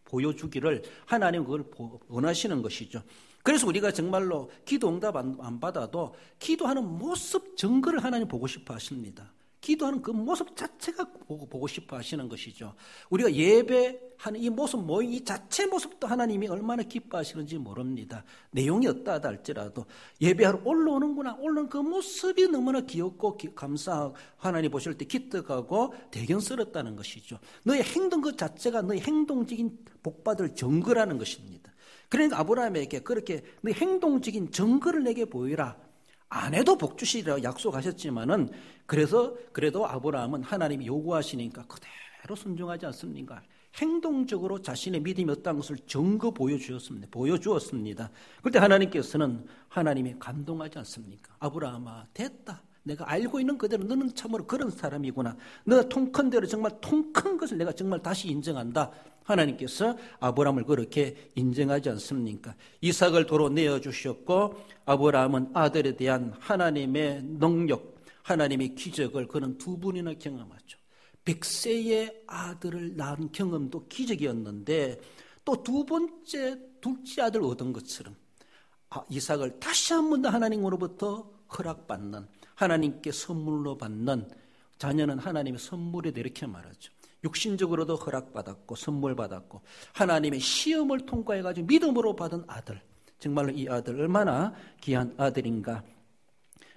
보여주기를 하나님 그걸 원하시는 것이죠. 그래서 우리가 정말로 기도 응답 안 받아도 기도하는 모습 증거를 하나님 보고 싶어 하십니다. 기도하는 그 모습 자체가 보고 싶어 하시는 것이죠. 우리가 예배하는 이 모습, 모임 이 자체 모습도 하나님이 얼마나 기뻐하시는지 모릅니다. 내용이 어떠하다 할지라도 예배하러 올라오는구나. 올라오는 그 모습이 너무나 귀엽고 감사하고 하나님 보실 때 기특하고 대견스럽다는 것이죠. 너의 행동 그 자체가 너의 행동적인 복받을 증거라는 것입니다. 그러니까 아브라함에게 그렇게 네 행동적인 증거를 내게 보이라. 안 해도 복 주시리라고 약속하셨지만은 그래도 아브라함은 하나님이 요구하시니까 그대로 순종하지 않습니까? 행동적으로 자신의 믿음이 어떤 것을 증거 보여주었습니다. 그때 하나님께서는 하나님이 감동하지 않습니까? 아브라함아, 됐다. 내가 알고 있는 그대로 너는 참으로 그런 사람이구나. 너가 통 큰 대로 정말 통 큰 것을 내가 정말 다시 인정한다. 하나님께서 아브라함을 그렇게 인정하지 않습니까? 이삭을 도로 내어주셨고 아브라함은 아들에 대한 하나님의 능력, 하나님의 기적을 그는 두 번이나 경험하죠. 100세의 아들을 낳은 경험도 기적이었는데 또 둘째 아들 얻은 것처럼 이삭을 다시 한 번 더 하나님으로부터 허락받는, 하나님께 선물로 받는, 자녀는 하나님의 선물이다 이렇게 말하죠. 육신적으로도 허락받았고 선물 받았고 하나님의 시험을 통과해가지고 믿음으로 받은 아들, 정말로 이 아들 얼마나 귀한 아들인가.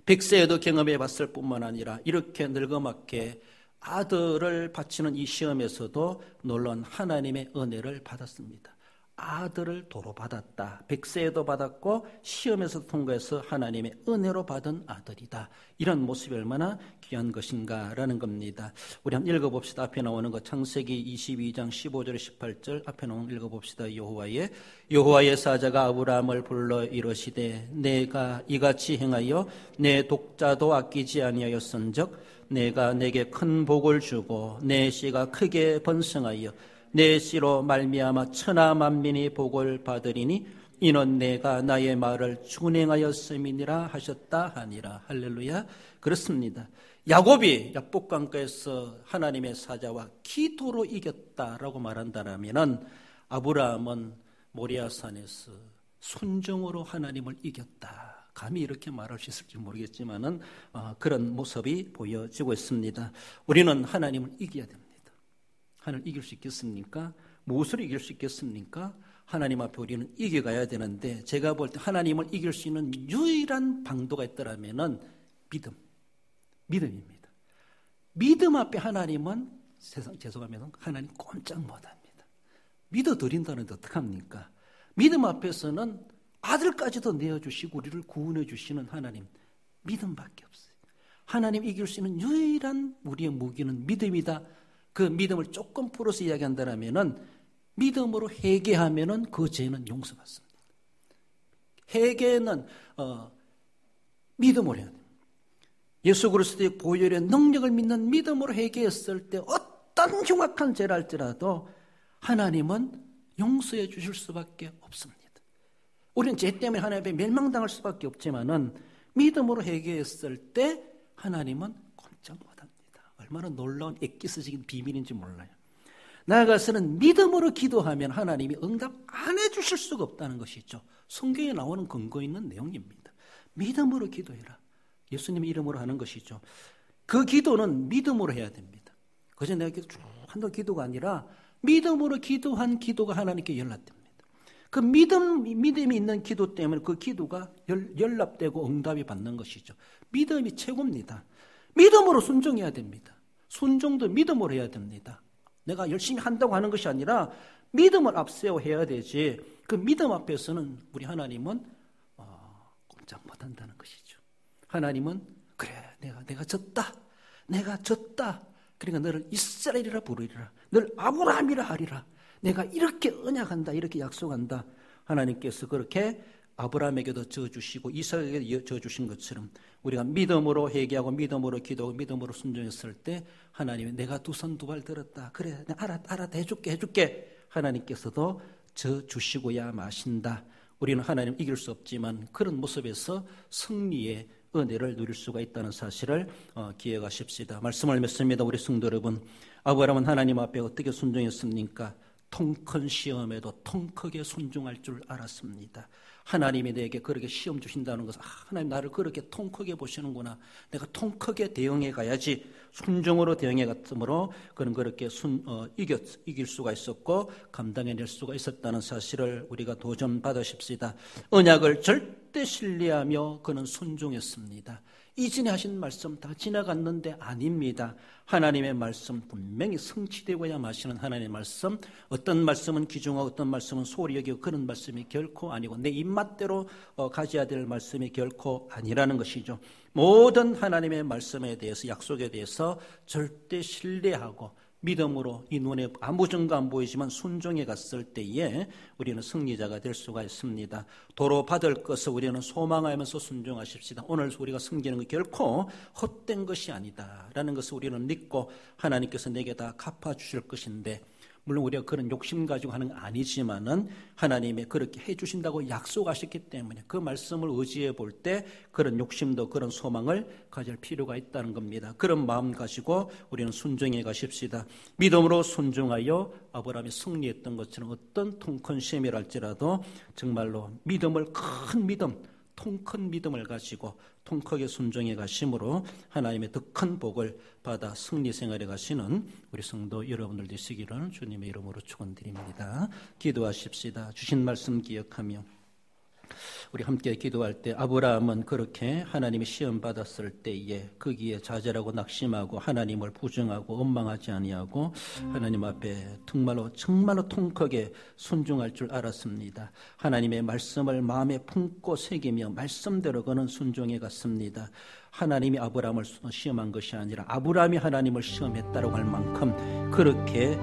100세에도 경험해 봤을 뿐만 아니라 이렇게 늙어맞게 아들을 바치는 이 시험에서도 놀라운 하나님의 은혜를 받았습니다. 아들을 도로 받았다. 100세에도 받았고 시험에서 통과해서 하나님의 은혜로 받은 아들이다. 이런 모습이 얼마나 귀한 것인가라는 겁니다. 우리 한번 읽어봅시다. 앞에 나오는 거 창세기 22장 15절 18절 앞에 나오는 거 읽어봅시다. 여호와의 사자가 아브라함을 불러 이르시되 내가 이같이 행하여 내 독자도 아끼지 아니하였은즉 내가 내게 큰 복을 주고 내 씨가 크게 번성하여 내 씨로 말미암아 천하 만민이 복을 받으리니 이는 내가 나의 말을 준행하였음이니라 하셨다 하니라. 할렐루야. 그렇습니다. 야곱이 야복강가에서 하나님의 사자와 기도로 이겼다라고 말한다면 아브라함은 모리아산에서 순종으로 하나님을 이겼다. 감히 이렇게 말할 수 있을지 모르겠지만은 그런 모습이 보여지고 있습니다. 우리는 하나님을 이겨야 됩니다. 하나님을 이길 수 있겠습니까? 무엇을 이길 수 있겠습니까? 하나님 앞에 우리는 이겨가야 되는데 제가 볼 때 하나님을 이길 수 있는 유일한 방도가 있더라면은 믿음입니다. 믿음 앞에 하나님은 죄송합니다. 하나님 꼼짝 못합니다. 믿어드린다는데 어떡합니까? 믿음 앞에서는 아들까지도 내어주시고 우리를 구원해 주시는 하나님, 믿음밖에 없어요. 하나님 이길 수 있는 유일한 우리의 무기는 믿음이다. 그 믿음을 조금 풀어서 이야기한다면은 믿음으로 회개하면은 그 죄는 용서받습니다. 회개는 믿음으로 해야 됩니다. 예수 그리스도의 보혈의 능력을 믿는 믿음으로 회개했을 때 어떤 흉악한 죄를 할지라도 하나님은 용서해 주실 수밖에 없습니다. 우리는 죄 때문에 하나님 앞에 멸망당할 수밖에 없지만은 믿음으로 회개했을 때 하나님은 꼼짝 못합니다. 얼마나 놀라운 엑기스적인 비밀인지 몰라요. 나아가서는 믿음으로 기도하면 하나님이 응답 안 해주실 수가 없다는 것이죠. 성경에 나오는 근거 있는 내용입니다. 믿음으로 기도해라. 예수님의 이름으로 하는 것이죠. 그 기도는 믿음으로 해야 됩니다. 그저 내가 쭉 한다고 기도가 아니라 믿음으로 기도한 기도가 하나님께 연락됩니다. 그 믿음이 있는 기도 때문에 그 기도가 연락되고 응답이 받는 것이죠. 믿음이 최고입니다. 믿음으로 순종해야 됩니다. 순종도 믿음으로 해야 됩니다. 내가 열심히 한다고 하는 것이 아니라 믿음을 앞세워 해야 되지. 그 믿음 앞에서는 우리 하나님은 꼼짝 못한다는 것이죠. 하나님은 그래 내가 졌다. 그러니까 너를 이스라엘이라 부르리라. 너를 아브라함이라 하리라. 내가 이렇게 언약한다. 이렇게 약속한다. 하나님께서 그렇게 아브라함에게도 저어주시고 이삭에게도 저어주신 것처럼 우리가 믿음으로 회개하고 믿음으로 기도하고 믿음으로 순종했을 때 하나님이 내가 두 손 두 발 들었다. 그래 알았다 해줄게. 하나님께서도 저어주시고야 마신다. 우리는 하나님 이길 수 없지만 그런 모습에서 승리의 은혜를 누릴 수가 있다는 사실을 기억하십시다. 말씀을 맺습니다. 우리 성도 여러분, 아브라함은 하나님 앞에 어떻게 순종했습니까? 통 큰 시험에도 통 크게 순종할 줄 알았습니다. 하나님이 내게 그렇게 시험 주신다는 것은 하나님 나를 그렇게 통 크게 보시는구나. 내가 통 크게 대응해 가야지. 순종으로 대응해 갔으므로 그는 그렇게 이길 수가 있었고 감당해낼 수가 있었다는 사실을 우리가 도전받으십시다. 언약을 절대 절대 신뢰하며 그는 순종했습니다. 이전에 하신 말씀 다 지나갔는데 아닙니다. 하나님의 말씀 분명히 성취되고야 마시는 하나님의 말씀, 어떤 말씀은 귀중하고 어떤 말씀은 소홀히 여기고 그런 말씀이 결코 아니고 내 입맛대로 가져야 될 말씀이 결코 아니라는 것이죠. 모든 하나님의 말씀에 대해서, 약속에 대해서 절대 신뢰하고 믿음으로 이 눈에 아무 증거 안 보이지만 순종해 갔을 때에 우리는 승리자가 될 수가 있습니다. 도로 받을 것을 우리는 소망하면서 순종하십시다. 오늘 우리가 섬기는 것 결코 헛된 것이 아니다라는 것을 우리는 믿고 하나님께서 내게 다 갚아주실 것인데, 물론 우리가 그런 욕심 가지고 하는 건 아니지만은 하나님이 그렇게 해주신다고 약속하셨기 때문에 그 말씀을 의지해 볼 때 그런 욕심도 그런 소망을 가질 필요가 있다는 겁니다. 그런 마음 가지고 우리는 순종해 가십시다. 믿음으로 순종하여 아브라함이 승리했던 것처럼 어떤 통큰 시험이랄지라도 정말로 믿음을, 큰 믿음, 통큰 믿음을 가지고 통크게 순종해 가심으로 하나님의 더 큰 복을 받아 승리 생활에 가시는 우리 성도 여러분들 되시기를 주님의 이름으로 축원드립니다. 기도하십시다. 주신 말씀 기억하며 우리 함께 기도할 때, 아브라함은 그렇게 하나님이 시험 받았을 때에 거기에 좌절하고 낙심하고 하나님을 부정하고 원망하지 아니하고 하나님 앞에 정말로 통크게 순종할 줄 알았습니다. 하나님의 말씀을 마음에 품고 새기며 말씀대로 그는 순종해 갔습니다. 하나님이 아브라함을 시험한 것이 아니라 아브라함이 하나님을 시험했다고 할 만큼 그렇게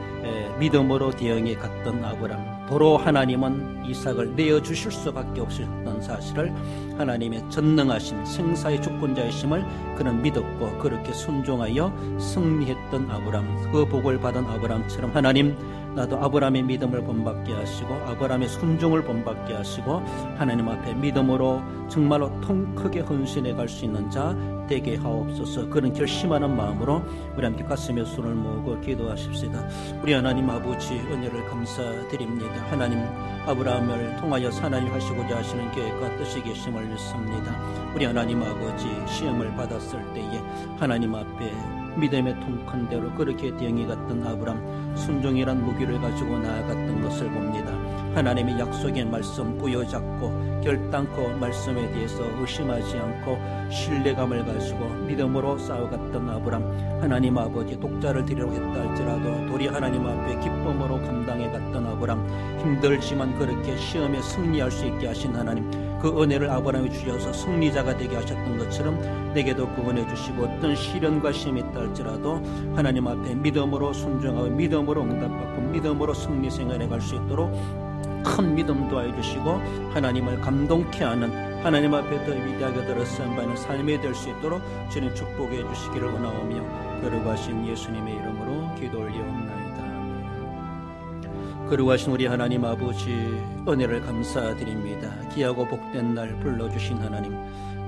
믿음으로 대응해 갔던 아브라함, 도로 하나님은 이삭을 내어주실 수밖에 없었던 사실을 하나님의 전능하신 생사의 주권자이심을 그는 믿었고 그렇게 순종하여 승리했던 아브라함, 그 복을 받은 아브라함처럼 하나님, 나도 아브라함의 믿음을 본받게 하시고 아브라함의 순종을 본받게 하시고 하나님 앞에 믿음으로 정말로 통크게 헌신해 갈 수 있는 자 되게 하옵소서. 그런 결심하는 마음으로 우리 함께 가슴에 손을 모으고 기도하십시다. 우리 하나님 아버지, 은혜를 감사드립니다. 하나님, 아브라함을 통하여 하나님 하시고자 하시는 계획과 뜻이 계심을 믿습니다. 우리 하나님 아버지, 시험을 받았을 때에 하나님 앞에 믿음의 통큰 대로 그렇게 대응해 갔던 아브라함, 순종이란 무기를 가지고 나아갔던 것을 봅니다. 하나님의 약속의 말씀 부여잡고 결단코 말씀에 대해서 의심하지 않고 신뢰감을 가지고 믿음으로 싸워갔던 아브라함, 하나님 아버지, 독자를 드리려고 했다 할지라도 도리 하나님 앞에 기쁨으로 감당해 갔던 아브라함, 힘들지만 그렇게 시험에 승리할 수 있게 하신 하나님, 그 은혜를 아브라함이 주셔서 승리자가 되게 하셨던 것처럼 내게도 그 은혜 주시고 어떤 시련과 시험이 있다 할지라도 하나님 앞에 믿음으로 순종하고 믿음으로 응답받고 믿음으로 승리 생활에 갈 수 있도록 큰 믿음 도와해 주시고 하나님을 감동케 하는, 하나님 앞에 더 위대하게 들어선 바는 삶이 될 수 있도록 주님 축복해 주시기를 원하오며 거룩하신 예수님의 이름으로 기도 올리옵나이다. 거룩하신 우리 하나님 아버지, 은혜를 감사드립니다. 귀하고 복된 날 불러주신 하나님,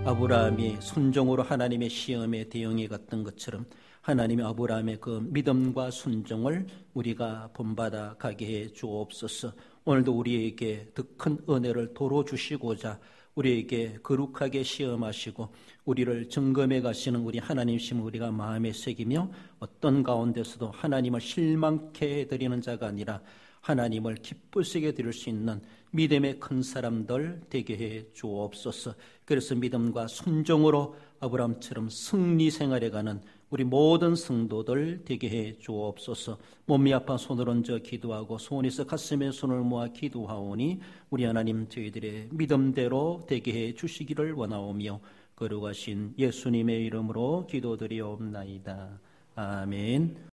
아브라함이 순종으로 하나님의 시험에 대응해 갔던 것처럼 하나님이 아브라함의 그 믿음과 순종을 우리가 본받아 가게 해 주옵소서. 오늘도 우리에게 더 큰 은혜를 도로 주시고자 우리에게 거룩하게 시험하시고 우리를 점검해 가시는 우리 하나님이심을 우리가 마음에 새기며 어떤 가운데서도 하나님을 실망케 해드리는 자가 아니라 하나님을 기쁘시게 드릴 수 있는 믿음의 큰 사람들 되게 해 주옵소서. 그래서 믿음과 순종으로 아브라함처럼 승리 생활에 가는 우리 모든 성도들 되게 해 주옵소서. 몸이 아파 손을 얹어 기도하고 소원에서 가슴에 손을 모아 기도하오니 우리 하나님, 저희들의 믿음대로 되게 해 주시기를 원하오며 거룩하신 예수님의 이름으로 기도드리옵나이다. 아멘.